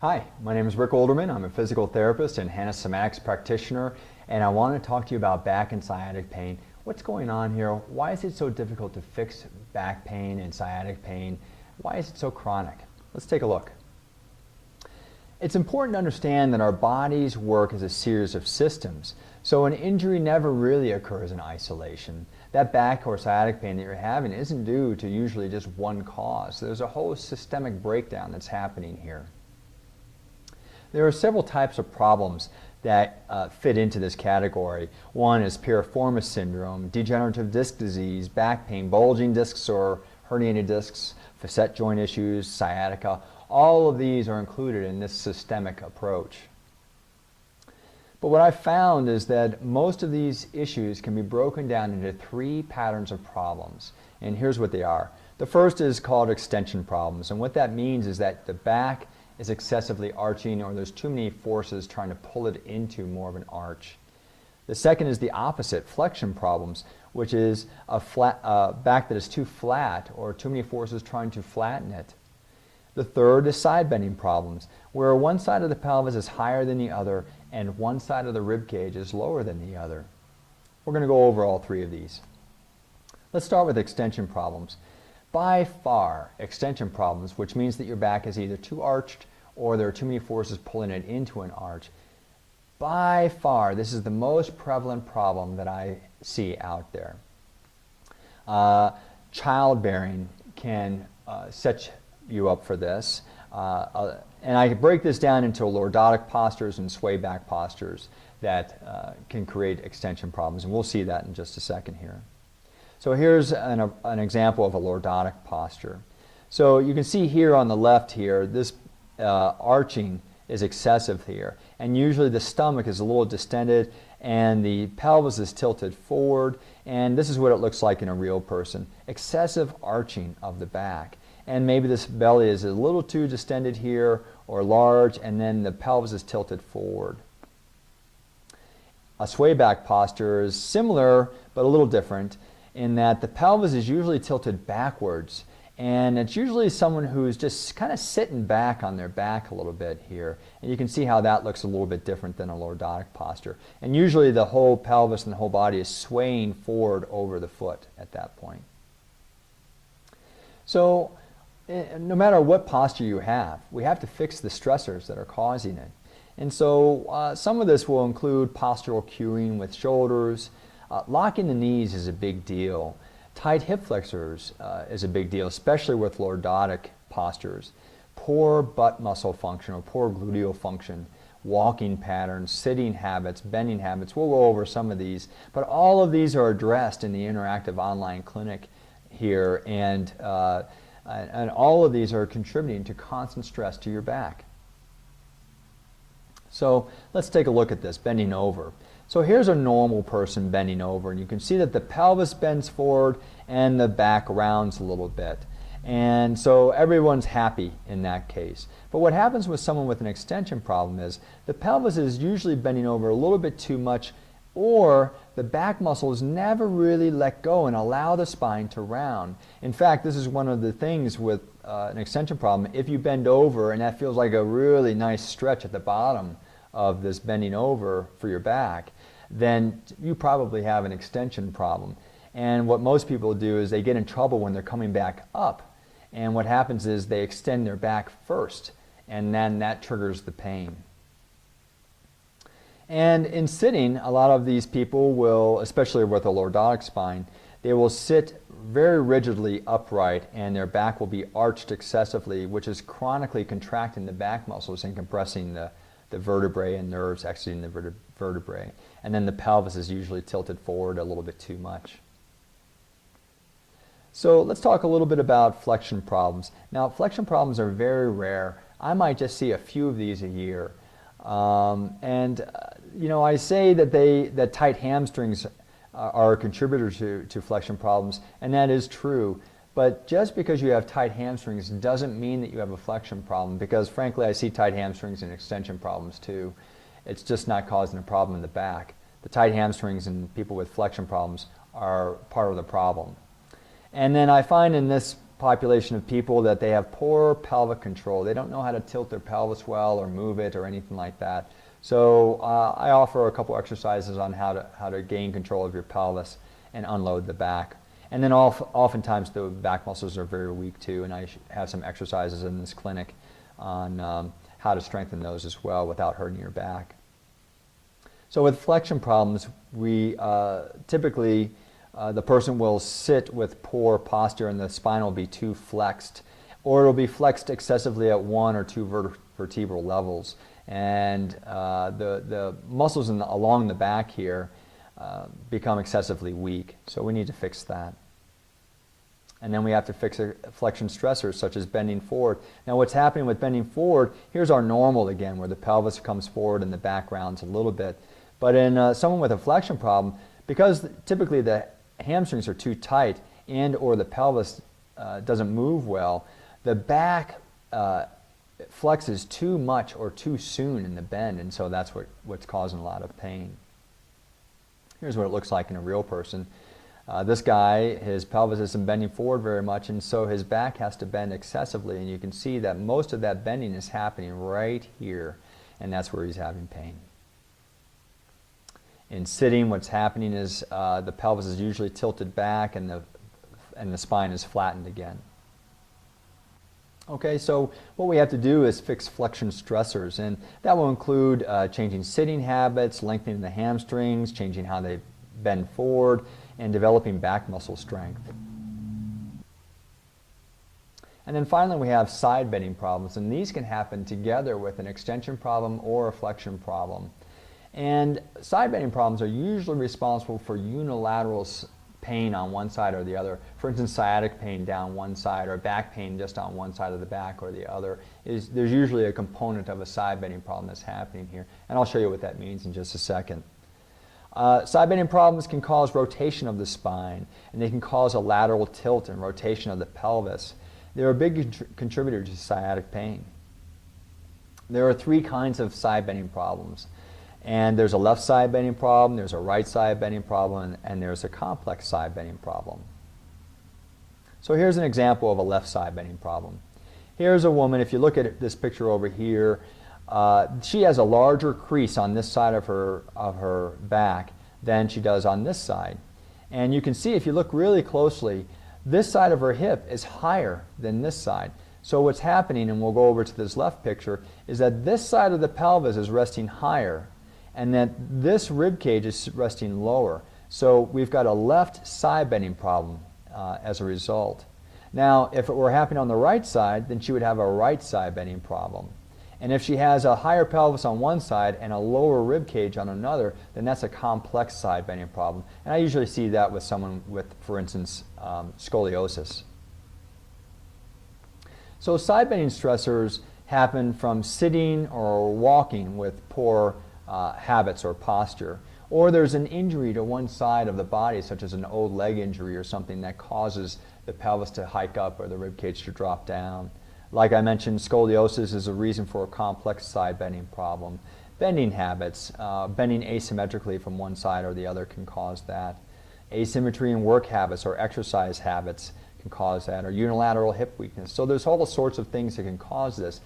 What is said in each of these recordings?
Hi, my name is Rick Olderman. I'm a physical therapist and somatics practitioner, and I want to talk to you about back and sciatic pain. What's going on here? Why is it so difficult to fix back pain and sciatic pain? Why is it so chronic? Let's take a look. It's important to understand that our bodies work as a series of systems, so an injury never really occurs in isolation. That back or sciatic pain that you're having isn't due to usually just one cause. There's a whole systemic breakdown that's happening here. There are several types of problems that fit into this category. One is piriformis syndrome, degenerative disc disease, back pain, bulging discs or herniated discs, facet joint issues, sciatica. All of these are included in this systemic approach. But what I've found is that most of these issues can be broken down into three patterns of problems. And here's what they are. The first is called extension problems. And what that means is that the back is excessively arching, or there's too many forces trying to pull it into more of an arch. The second is the opposite, flexion problems, which is a back that is too flat or too many forces trying to flatten it. The third is side bending problems, where one side of the pelvis is higher than the other and one side of the rib cage is lower than the other. We're going to go over all three of these. Let's start with extension problems. By far, extension problems, which means that your back is either too arched or there are too many forces pulling it into an arch. By far, this is the most prevalent problem that I see out there. Childbearing can set you up for this. And I break this down into lordotic postures and sway back postures that can create extension problems. And we'll see that in just a second here. So here's an example of a lordotic posture. So you can see here on the left here, this arching is excessive here. And usually the stomach is a little distended and the pelvis is tilted forward. And this is what it looks like in a real person. Excessive arching of the back. And maybe this belly is a little too distended here or large, and then the pelvis is tilted forward. A sway back posture is similar but a little different in that the pelvis is usually tilted backwards, and it's usually someone who's just kind of sitting back on their back a little bit here. And you can see how that looks a little bit different than a lordotic posture. And usually the whole pelvis and the whole body is swaying forward over the foot at that point. So no matter what posture you have, we have to fix the stressors that are causing it. And so some of this will include postural cueing with shoulders. Locking the knees is a big deal. Tight hip flexors is a big deal, especially with lordotic postures. Poor butt muscle function or poor gluteal function, walking patterns, sitting habits, bending habits. We'll go over some of these, but all of these are addressed in the interactive online clinic here, and all of these are contributing to constant stress to your back. So let's take a look at this, bending over. So here's a normal person bending over, and you can see that the pelvis bends forward and the back rounds a little bit. And so everyone's happy in that case. But what happens with someone with an extension problem is the pelvis is usually bending over a little bit too much, or the back muscles never really let go and allow the spine to round. In fact, this is one of the things with an extension problem. If you bend over and that feels like a really nice stretch at the bottom of this bending over for your back, then you probably have an extension problem. And what most people do is they get in trouble when they're coming back up. And what happens is they extend their back first, and then that triggers the pain. And in sitting, a lot of these people will, especially with a lordotic spine, they will sit very rigidly upright and their back will be arched excessively, which is chronically contracting the back muscles and compressing the vertebrae and nerves exiting the vertebrae. And then the pelvis is usually tilted forward a little bit too much. So let's talk a little bit about flexion problems. Now, flexion problems are very rare. I might just see a few of these a year. You know, I say that tight hamstrings are a contributor to flexion problems, and that is true. But just because you have tight hamstrings doesn't mean that you have a flexion problem, because frankly I see tight hamstrings and extension problems too. It's just not causing a problem in the back. The tight hamstrings in people with flexion problems are part of the problem. And then I find in this population of people that they have poor pelvic control. They don't know how to tilt their pelvis well or move it or anything like that. So I offer a couple exercises on how to gain control of your pelvis and unload the back. And then oftentimes the back muscles are very weak too, and I have some exercises in this clinic on how to strengthen those as well without hurting your back. So with flexion problems, we typically the person will sit with poor posture and the spine will be too flexed, or it'll be flexed excessively at one or two vertebral levels. And the muscles along the back here become excessively weak. So we need to fix that. And then we have to fix flexion stressors such as bending forward. Now what's happening with bending forward, here's our normal again, where the pelvis comes forward and the back rounds a little bit. But in someone with a flexion problem, because typically the hamstrings are too tight and or the pelvis doesn't move well, the back flexes too much or too soon in the bend, and so that's what's causing a lot of pain. Here's what it looks like in a real person. This guy, his pelvis isn't bending forward very much, and so his back has to bend excessively, and you can see that most of that bending is happening right here, and that's where he's having pain. In sitting, what's happening is the pelvis is usually tilted back and the spine is flattened again. Okay, so what we have to do is fix flexion stressors, and that will include changing sitting habits, lengthening the hamstrings, changing how they bend forward, and developing back muscle strength. And then finally we have side bending problems, and these can happen together with an extension problem or a flexion problem. And side bending problems are usually responsible for unilateral pain on one side or the other. For instance, sciatic pain down one side or back pain just on one side of the back or the other. There's usually a component of a side bending problem that's happening here. And I'll show you what that means in just a second. Side bending problems can cause rotation of the spine, and they can cause a lateral tilt and rotation of the pelvis. They're a big contributor to sciatic pain. There are three kinds of side bending problems. And there's a left side bending problem, there's a right side bending problem, and there's a complex side bending problem. So here's an example of a left side bending problem. Here's a woman, if you look at this picture over here, she has a larger crease on this side of her back than she does on this side. And you can see if you look really closely, this side of her hip is higher than this side. So what's happening, and we'll go over to this left picture, is that this side of the pelvis is resting higher, and that this rib cage is resting lower. So we've got a left side bending problem as a result. Now, if it were happening on the right side, then she would have a right side bending problem. And if she has a higher pelvis on one side and a lower rib cage on another, then that's a complex side bending problem. And I usually see that with someone with, for instance, scoliosis. So side bending stressors happen from sitting or walking with poor habits or posture, or there's an injury to one side of the body, such as an old leg injury or something that causes the pelvis to hike up or the rib cage to drop down. Like I mentioned, scoliosis is a reason for a complex side bending problem. Bending habits, bending asymmetrically from one side or the other can cause that. Asymmetry in work habits or exercise habits can cause that, or unilateral hip weakness. So there's all sorts of things that can cause this,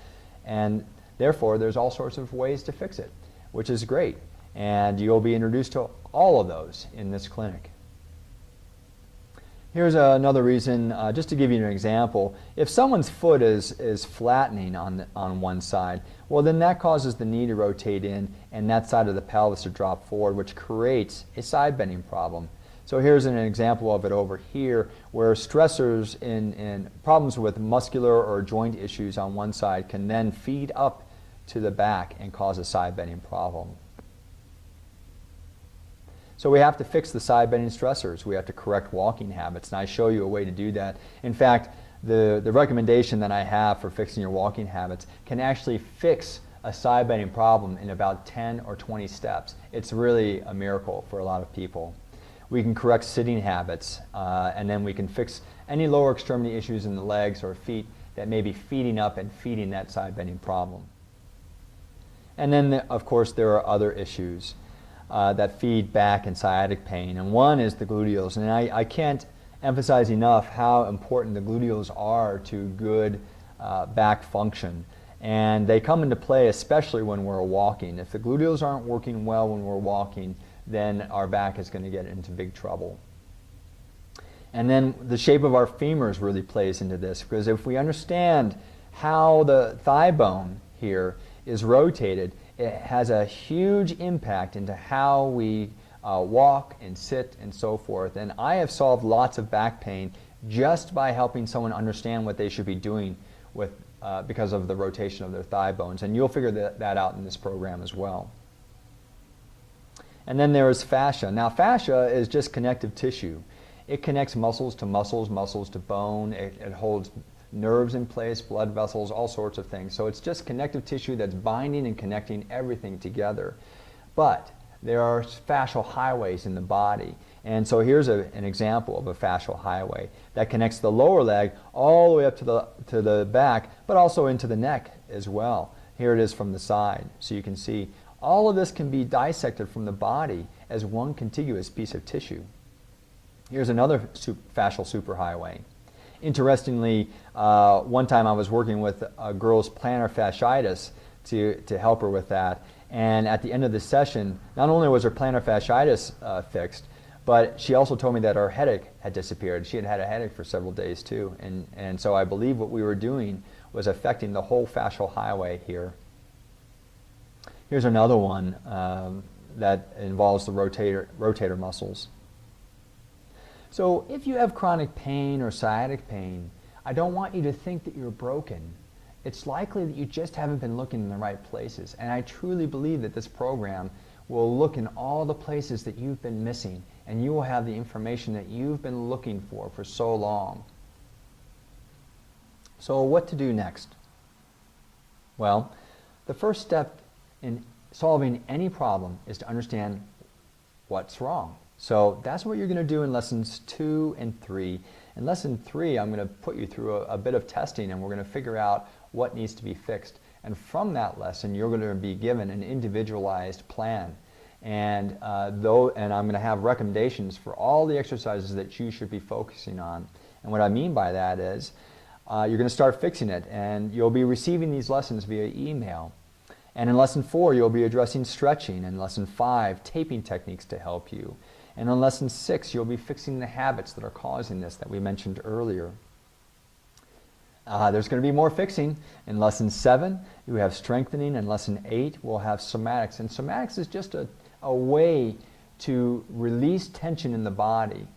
and therefore there's all sorts of ways to fix it, which is great, and you'll be introduced to all of those in this clinic. Here's another reason, just to give you an example. If someone's foot is flattening on one side, well then that causes the knee to rotate in and that side of the pelvis to drop forward, which creates a side bending problem. So here's an example of it over here, where stressors in problems with muscular or joint issues on one side can then feed up to the back and cause a side bending problem. So we have to fix the side bending stressors. We have to correct walking habits, and I show you a way to do that. In fact, the recommendation that I have for fixing your walking habits can actually fix a side bending problem in about 10 or 20 steps. It's really a miracle for a lot of people. We can correct sitting habits, and then we can fix any lower extremity issues in the legs or feet that may be feeding up and feeding that side bending problem. And then, of course, there are other issues that feed back and sciatic pain, and one is the gluteals. And I can't emphasize enough how important the gluteals are to good back function. And they come into play especially when we're walking. If the gluteals aren't working well when we're walking, then our back is going to get into big trouble. And then the shape of our femurs really plays into this, because if we understand how the thigh bone here is rotated, it has a huge impact into how we walk and sit and so forth. And I have solved lots of back pain just by helping someone understand what they should be doing with, because of the rotation of their thigh bones. And you'll figure that out in this program as well. And then there is fascia. Now fascia is just connective tissue. It connects muscles to muscles, muscles to bone. It holds nerves in place, blood vessels, all sorts of things. So it's just connective tissue that's binding and connecting everything together. But there are fascial highways in the body. And so here's an example of a fascial highway that connects the lower leg all the way up to the back, but also into the neck as well. Here it is from the side. So you can see all of this can be dissected from the body as one contiguous piece of tissue. Here's another fascial superhighway. Interestingly, one time I was working with a girl's plantar fasciitis to help her with that. And at the end of the session, not only was her plantar fasciitis fixed, but she also told me that her headache had disappeared. She had had a headache for several days too. And so I believe what we were doing was affecting the whole fascial highway here. Here's another one that involves the rotator muscles. So if you have chronic pain or sciatic pain, I don't want you to think that you're broken. It's likely that you just haven't been looking in the right places. And I truly believe that this program will look in all the places that you've been missing, and you will have the information that you've been looking for so long. So what to do next? Well, the first step in solving any problem is to understand what's wrong. So that's what you're going to do in lessons 2 and 3. In lesson 3, I'm going to put you through a bit of testing, and we're going to figure out what needs to be fixed. And from that lesson, you're going to be given an individualized plan. And I'm going to have recommendations for all the exercises that you should be focusing on. And what I mean by that is you're going to start fixing it, and you'll be receiving these lessons via email. And in lesson 4, you'll be addressing stretching. In lesson 5, taping techniques to help you. And in lesson 6, you'll be fixing the habits that are causing this that we mentioned earlier. There's going to be more fixing. In lesson 7, you have strengthening. In lesson 8, we'll have somatics. And somatics is just a way to release tension in the body.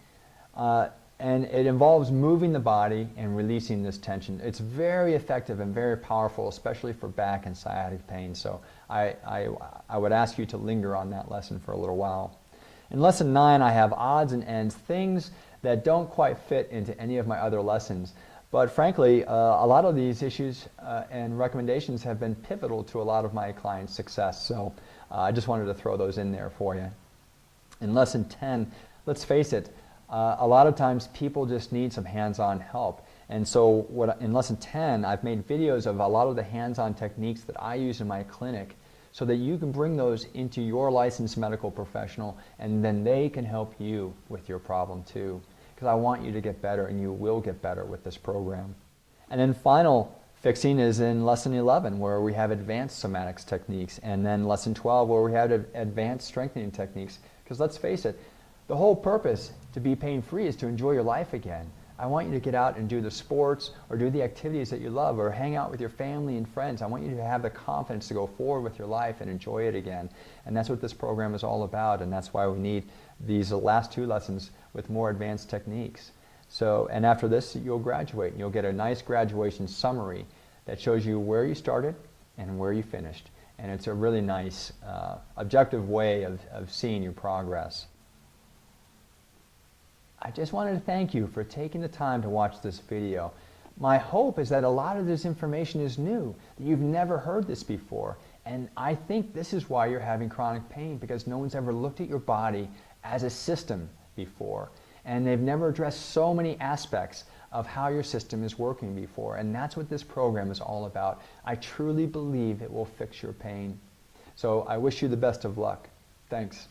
And it involves moving the body and releasing this tension. It's very effective and very powerful, especially for back and sciatic pain. So I would ask you to linger on that lesson for a little while. In lesson 9, I have odds and ends, things that don't quite fit into any of my other lessons. But frankly, a lot of these issues and recommendations have been pivotal to a lot of my clients' success. So I just wanted to throw those in there for you. In lesson 10, let's face it, a lot of times people just need some hands-on help. And so in lesson 10, I've made videos of a lot of the hands-on techniques that I use in my clinic, so that you can bring those into your licensed medical professional, and then they can help you with your problem too. Because I want you to get better, and you will get better with this program. And then final fixing is in lesson 11, where we have advanced somatics techniques, and then lesson 12, where we have advanced strengthening techniques. Because let's face it, the whole purpose to be pain-free is to enjoy your life again. I want you to get out and do the sports or do the activities that you love, or hang out with your family and friends. I want you to have the confidence to go forward with your life and enjoy it again. And that's what this program is all about, and that's why we need these last 2 lessons with more advanced techniques. So, and after this, you'll graduate, and you'll get a nice graduation summary that shows you where you started and where you finished. And it's a really nice, objective way of seeing your progress. I just wanted to thank you for taking the time to watch this video. My hope is that a lot of this information is new, that you've never heard this before. And I think this is why you're having chronic pain, because no one's ever looked at your body as a system before. And they've never addressed so many aspects of how your system is working before. And that's what this program is all about. I truly believe it will fix your pain. So I wish you the best of luck. Thanks.